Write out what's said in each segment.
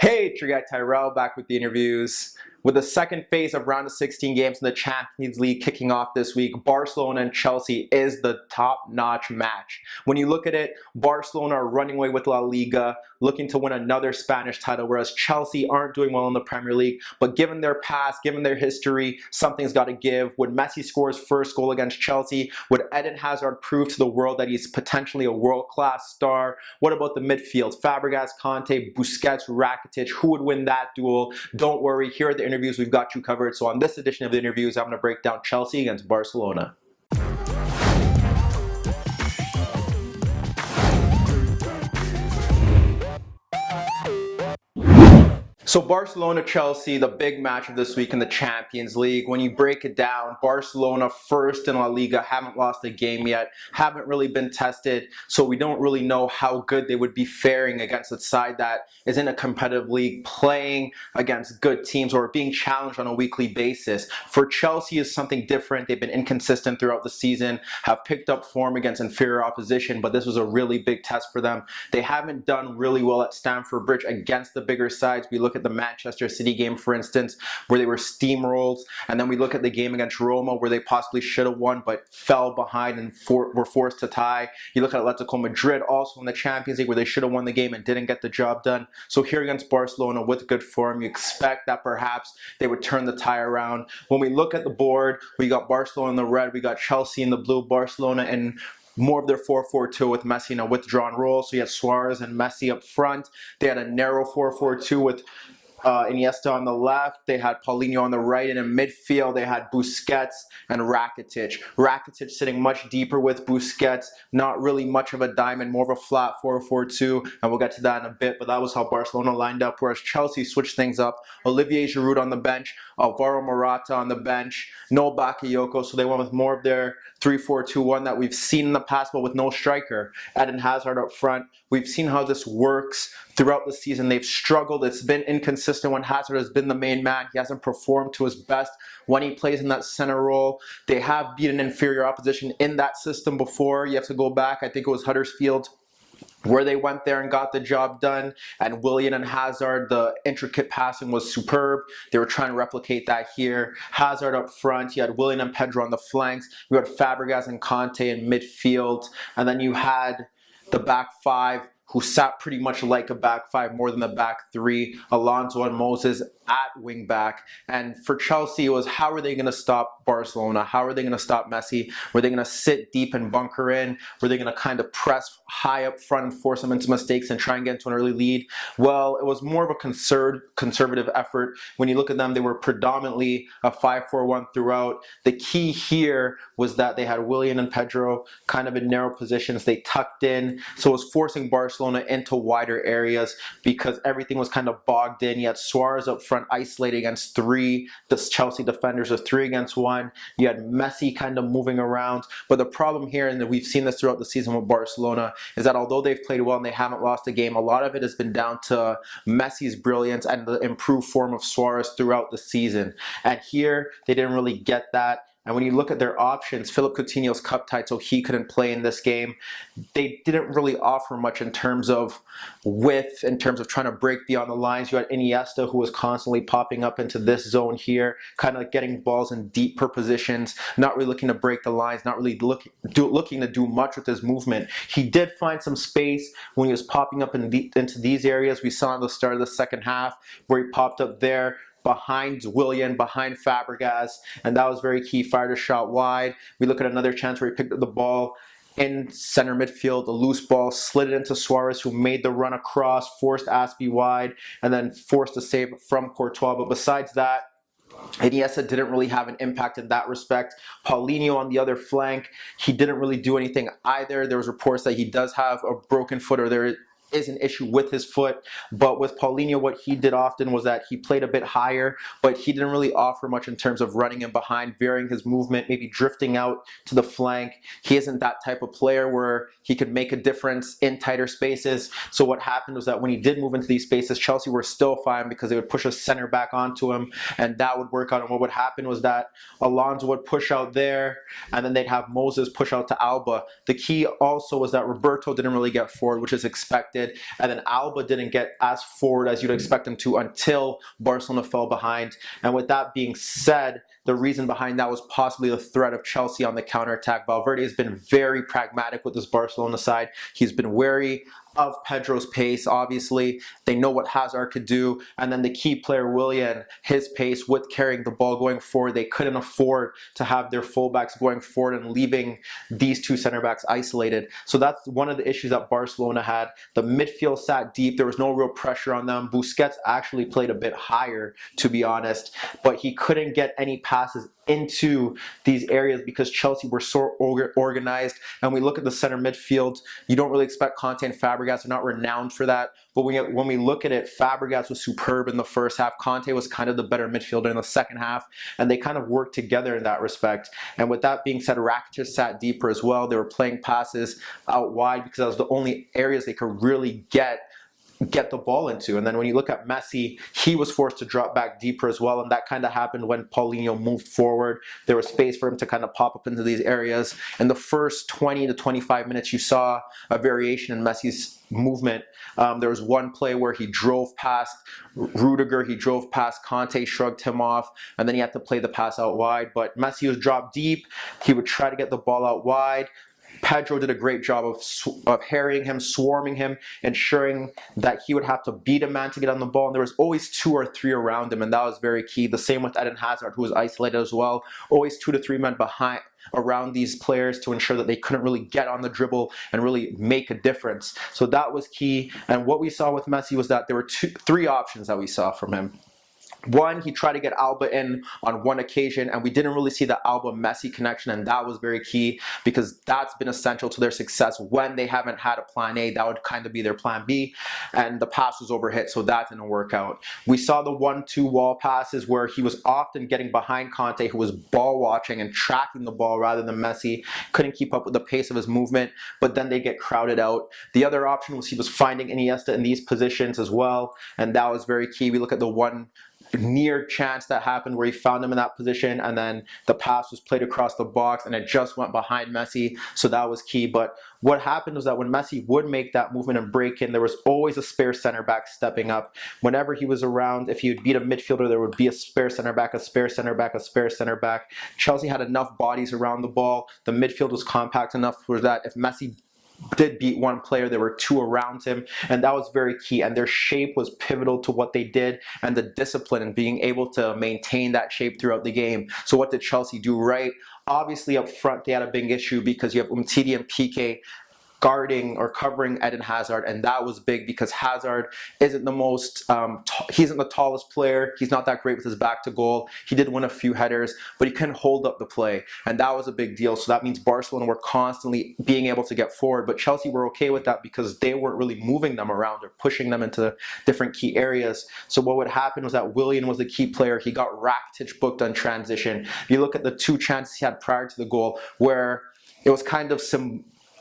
Hey, it's your guy Tyrrell back with the interviews. With the second phase of round of 16 games in the Champions League kicking off this week, Barcelona and Chelsea is the top-notch match. When you look at it, Barcelona are running away with La Liga, looking to win another Spanish title, whereas Chelsea aren't doing well in the Premier League. But given their past, given their history, something's got to give. Would Messi score his first goal against Chelsea? Would Eden Hazard prove to the world that he's potentially a world-class star? What about the midfield? Fabregas, Conte, Busquets, Rakitic. Who would win that duel? Don't worry, here at the interviews, we've got you covered. So on this edition of the interviews, I'm going to break down Chelsea against Barcelona. So Barcelona-Chelsea, the big match of this week in the Champions League. When you break it down, Barcelona first in La Liga, haven't lost a game yet, haven't really been tested, so we don't really know how good they would be faring against a side that is in a competitive league, playing against good teams or being challenged on a weekly basis. For Chelsea is something different. They've been inconsistent throughout the season, have picked up form against inferior opposition, but this was a really big test for them. They haven't done really well at Stamford Bridge against the bigger sides. We look at the Manchester City game, for instance, where they were steamrolled, and then we look at the game against Roma where they possibly should have won but fell behind and were forced to tie. You look at Atletico Madrid also in the Champions League where they should have won the game and didn't get the job done. So here against Barcelona with good form, you expect that perhaps they would turn the tie around. When we look at the board, we got Barcelona in the red, we got Chelsea in the blue, Barcelona in more of their 4-4-2 with Messi in a withdrawn role. So you had Suarez and Messi up front. They had a narrow 4-4-2 with Iniesta on the left. They had Paulinho on the right, and in midfield they had Busquets and Rakitic. Rakitic sitting much deeper with Busquets, not really much of a diamond, more of a flat 4-4-2, and we'll get to that in a bit, but that was how Barcelona lined up, whereas Chelsea switched things up. Olivier Giroud on the bench, Alvaro Morata on the bench, no Bakayoko, so they went with more of their 3-4-2-1 that we've seen in the past, but with no striker. Eden Hazard up front. We've seen how this works throughout the season. They've struggled. It's been inconsistent when Hazard has been the main man. He hasn't performed to his best when he plays in that center role. They have beaten inferior opposition in that system before. You have to go back. I think it was Huddersfield where they went there and got the job done. And Willian and Hazard, the intricate passing was superb. They were trying to replicate that here. Hazard up front. You had Willian and Pedro on the flanks. You had Fabregas and Conte in midfield. And then you had the back five, who sat pretty much like a back five more than the back three. Alonso and Moses at wing back. And for Chelsea, it was how are they going to stop Barcelona? How are they going to stop Messi? Were they going to sit deep and bunker in? Were they going to kind of press high up front and force them into mistakes and try and get into an early lead? Well, it was more of a conservative effort. When you look at them, they were predominantly a 5-4-1 throughout. The key here was that they had Willian and Pedro kind of in narrow positions. They tucked in, so it was forcing Barcelona into wider areas because everything was kind of bogged in. You had Suarez up front isolating against the Chelsea defenders of 3 against 1. You had Messi kind of moving around. But the problem here, and we've seen this throughout the season with Barcelona, is that although they've played well and they haven't lost a game, a lot of it has been down to Messi's brilliance and the improved form of Suarez throughout the season. And here, they didn't really get that. And when you look at their options, Philip Coutinho's cup tied, so he couldn't play in this game. They didn't really offer much in terms of width, in terms of trying to break beyond the lines. You had Iniesta, who was constantly popping up into this zone here, kind of getting balls in deeper positions, not really looking to break the lines, not really looking to do much with his movement. He did find some space when he was popping up into these areas. We saw at the start of the second half where he popped up there, behind Willian, behind Fabregas, and that was very key. Fired a shot wide. We look at another chance where he picked up the ball in center midfield, a loose ball, slid it into Suarez, who made the run across, forced Aspie wide, and then forced a save from Courtois. But besides that, Iniesta didn't really have an impact in that respect. Paulinho on the other flank, he didn't really do anything either. There was reports that he does have a broken foot, or there is an issue with his foot. But with Paulinho, what he did often was that he played a bit higher, but he didn't really offer much in terms of running in behind, varying his movement, maybe drifting out to the flank. He isn't that type of player where he could make a difference in tighter spaces. So what happened was that when he did move into these spaces, Chelsea were still fine because they would push a center back onto him, and that would work out. And what would happen was that Alonso would push out there, and then they'd have Moses push out to Alba. The key also was that Roberto didn't really get forward, which is expected. expected. And then Alba didn't get as forward as you'd expect him to until Barcelona fell behind. And with that being said, the reason behind that was possibly the threat of Chelsea on the counterattack. Valverde has been very pragmatic with this Barcelona side. He's been wary of Pedro's pace, obviously. They know what Hazard could do. And then the key player, Willian, his pace with carrying the ball going forward. They couldn't afford to have their fullbacks going forward and leaving these two center backs isolated. So that's one of the issues that Barcelona had. The midfield sat deep. There was no real pressure on them. Busquets actually played a bit higher, to be honest, but he couldn't get any passes into these areas because Chelsea were so organized. And we look at the center midfield, you don't really expect Conte and Fabregas. They're not renowned for that. But when we look at it, Fabregas was superb in the first half. Conte was kind of the better midfielder in the second half. And they kind of worked together in that respect. And with that being said, Rakitic sat deeper as well. They were playing passes out wide because that was the only areas they could really get the ball into. And then when you look at Messi, he was forced to drop back deeper as well, and that kind of happened when Paulinho moved forward. There was space for him to kind of pop up into these areas. In the first 20 to 25 minutes, you saw a variation in Messi's movement. There was one play where he drove past Rudiger, he drove past Conte, shrugged him off, and then he had to play the pass out wide. But Messi was dropped deep. He would try to get the ball out wide. Pedro did a great job of harrying him, swarming him, ensuring that he would have to beat a man to get on the ball. And there was always 2 or 3 around him, and that was very key. The same with Eden Hazard, who was isolated as well. Always 2 to 3 men behind around these players to ensure that they couldn't really get on the dribble and really make a difference. So that was key. And what we saw with Messi was that there were 3 options that we saw from him. One, he tried to get Alba in on one occasion, and we didn't really see the Alba-Messi connection, and that was very key because that's been essential to their success. When they haven't had a plan A, that would kind of be their plan B, and the pass was overhit, so that didn't work out. We saw the 1-2 wall passes where he was often getting behind Conte, who was ball watching and tracking the ball rather than Messi. Couldn't keep up with the pace of his movement, but then they get crowded out. The other option was he was finding Iniesta in these positions as well, and that was very key. We look at the one near chance that happened where he found him in that position, and then the pass was played across the box and it just went behind Messi, so that was key. But what happened was that when Messi would make that movement and break in, there was always a spare center back stepping up. Whenever he was around, if he would beat a midfielder, there would be a spare center back, a spare center back, a spare center back. Chelsea had enough bodies around the ball. The midfield was compact enough for that if Messi did beat one player, there were 2 around him, and that was very key. And their shape was pivotal to what they did, and the discipline and being able to maintain that shape throughout the game. So what did Chelsea do right? Obviously up front they had a big issue because you have Umtiti and Piqué guarding or covering Eden Hazard, and that was big because Hazard isn't the most, he isn't the tallest player. He's not that great with his back to goal. He did win a few headers, but he couldn't hold up the play, and that was a big deal. So that means Barcelona were constantly being able to get forward, but Chelsea were okay with that because they weren't really moving them around or pushing them into different key areas. So what would happen was that Willian was the key player. He got Rakitic booked on transition. If you look at the 2 chances he had prior to the goal, where it was kind of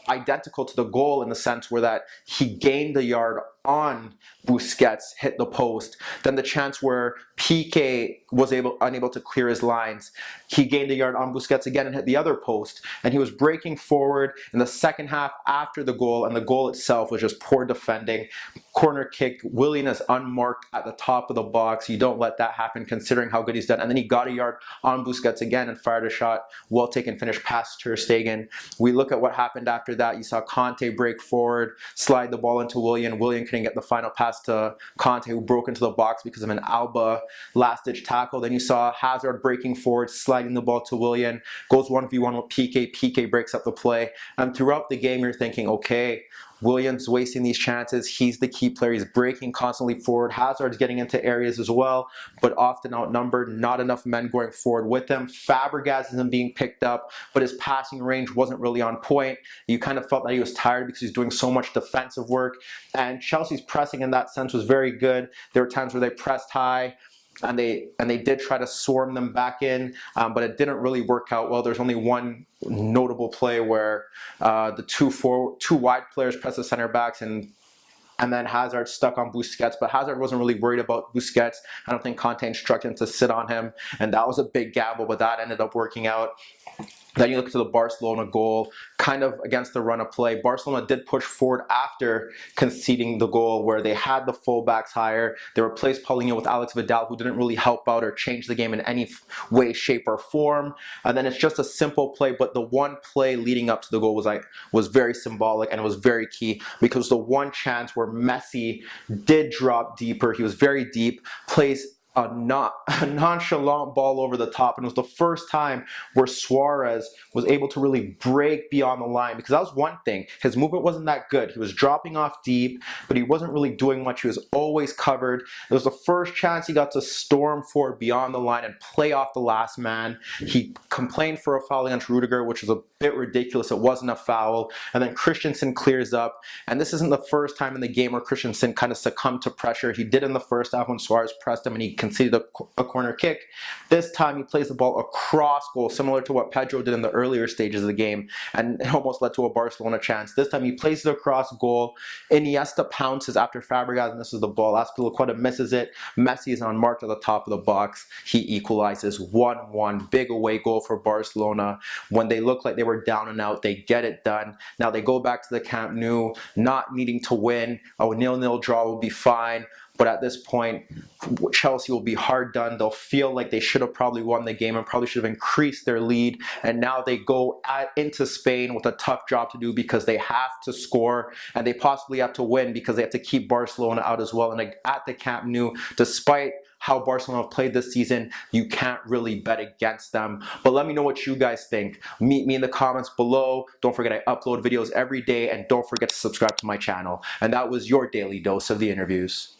identical to the goal in the sense where that he gained the yard on Busquets, hit the post. Then the chance where Piqué was unable to clear his lines, he gained a yard on Busquets again and hit the other post. And he was breaking forward in the second half after the goal, and the goal itself was just poor defending. Corner kick, Willian is unmarked at the top of the box. You don't let that happen considering how good he's done. And then he got a yard on Busquets again and fired a shot, well taken finish past Ter Stegen. We look at what happened after that. You saw Conte break forward, slide the ball into Willian. Willian couldn't get the final pass to Conte, who broke into the box because of an Alba last-ditch tackle. Then you saw Hazard breaking forward, sliding the ball to Willian, goes 1v1 with Piqué. Piqué breaks up the play. And throughout the game, you're thinking, okay, Willian's wasting these chances. He's the key player. He's breaking constantly forward. Hazard's getting into areas as well, but often outnumbered. Not enough men going forward with him. Fabregas isn't being picked up, but his passing range wasn't really on point. You kind of felt that he was tired because he's doing so much defensive work. And Chelsea's pressing in that sense was very good. There were times where they pressed high, and they did try to swarm them back in, but it didn't really work out well. There's only one notable play where the two wide players pressed the center backs, and then Hazard stuck on Busquets, but Hazard wasn't really worried about Busquets. I don't think Conte instructed him to sit on him, and that was a big gamble, but that ended up working out. Then you look to the Barcelona goal, kind of against the run of play. Barcelona did push forward after conceding the goal, where they had the fullbacks higher. They replaced Paulinho with Alex Vidal, who didn't really help out or change the game in any way, shape, or form. And then it's just a simple play, but the one play leading up to the goal was very symbolic, and it was very key, because the one chance where Messi did drop deeper, he was very deep, plays a nonchalant ball over the top, and it was the first time where Suarez was able to really break beyond the line, because that was one thing. His movement wasn't that good. He was dropping off deep, but he wasn't really doing much. He was always covered. It was the first chance he got to storm forward beyond the line and play off the last man. He complained for a foul against Rudiger, which was a bit ridiculous. It wasn't a foul. And then Christensen clears up, and this isn't the first time in the game where Christensen kind of succumbed to pressure. He did in the first half when Suarez pressed him and he conceded a corner kick. This time he plays the ball across goal, similar to what Pedro did in the earlier stages of the game, and it almost led to a Barcelona chance. This time he plays it across goal. Iniesta pounces after Fabregas misses the ball. Azpilicueta misses it. Messi is unmarked at the top of the box. He equalizes 1-1. Big away goal for Barcelona. When they look like they were down and out, they get it done. Now they go back to the Camp Nou, not needing to win. A 0-0 draw will be fine. But at this point, Chelsea will be hard done. They'll feel like they should have probably won the game and probably should have increased their lead. And now they go into Spain with a tough job to do, because they have to score and they possibly have to win, because they have to keep Barcelona out as well. And at the Camp Nou, despite how Barcelona have played this season, you can't really bet against them. But let me know what you guys think. Meet me in the comments below. Don't forget, I upload videos every day, and don't forget to subscribe to my channel. And that was your daily dose of the interviews.